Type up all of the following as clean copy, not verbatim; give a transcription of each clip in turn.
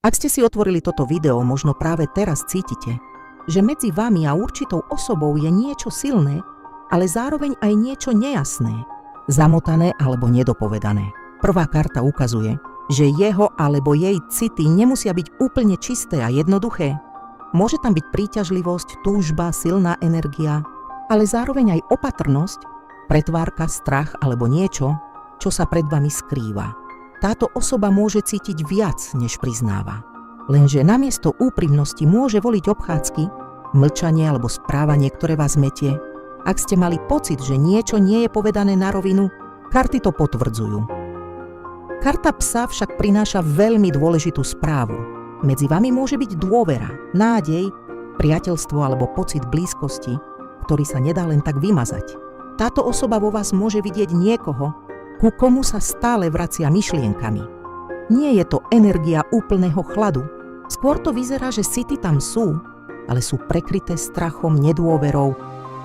Ak ste si otvorili toto video, možno práve teraz cítite, že medzi vami a určitou osobou je niečo silné, ale zároveň aj niečo nejasné, zamotané alebo nedopovedané. Prvá karta ukazuje, že jeho alebo jej city nemusia byť úplne čisté a jednoduché. Môže tam byť príťažlivosť, túžba, silná energia, ale zároveň aj opatrnosť, pretvárka, strach alebo niečo, čo sa pred vami skrýva. Táto osoba môže cítiť viac, než priznáva. Lenže namiesto úprimnosti môže voliť obchádzky, mlčanie alebo správanie, ktoré vás metie. Ak ste mali pocit, že niečo nie je povedané na rovinu, karty to potvrdzujú. Karta psa však prináša veľmi dôležitú správu. Medzi vami môže byť dôvera, nádej, priateľstvo alebo pocit blízkosti, ktorý sa nedá len tak vymazať. Táto osoba vo vás môže vidieť niekoho, ku komu sa stále vracia myšlienkami. Nie je to energia úplného chladu. Skôr to vyzerá, že city tam sú, ale sú prekryté strachom, nedôverou,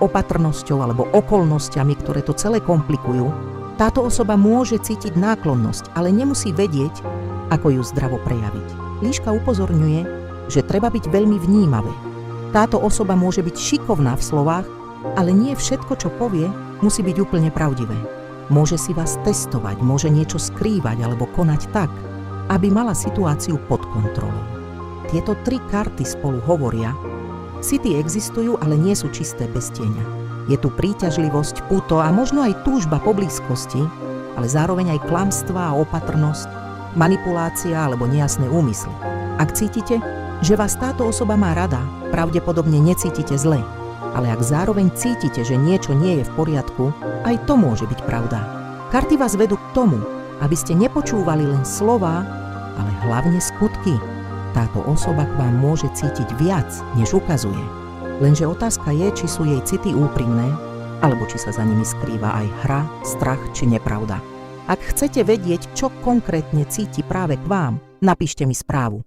opatrnosťou alebo okolnostiami, ktoré to celé komplikujú. Táto osoba môže cítiť náklonnosť, ale nemusí vedieť, ako ju zdravo prejaviť. Líška upozorňuje, že treba byť veľmi vnímavý. Táto osoba môže byť šikovná v slovách, ale nie všetko, čo povie, musí byť úplne pravdivé. Môže si vás testovať, môže niečo skrývať alebo konať tak, aby mala situáciu pod kontrolou. Tieto tri karty spolu hovoria, city existujú, ale nie sú čisté bez tieňa. Je tu príťažlivosť, puto a možno aj túžba po blízkosti, ale zároveň aj klamstvá a opatrnosť, manipulácia alebo nejasné úmysly. Ak cítite, že vás táto osoba má rada, pravdepodobne necítite zle. Ale ak zároveň cítite, že niečo nie je v poriadku, aj to môže byť pravda. Karty vás vedú k tomu, aby ste nepočúvali len slová, ale hlavne skutky. Táto osoba k vám môže cítiť viac, než ukazuje. Lenže otázka je, či sú jej city úprimné, alebo či sa za nimi skrýva aj hra, strach či nepravda. Ak chcete vedieť, čo konkrétne cíti práve k vám, napíšte mi správu.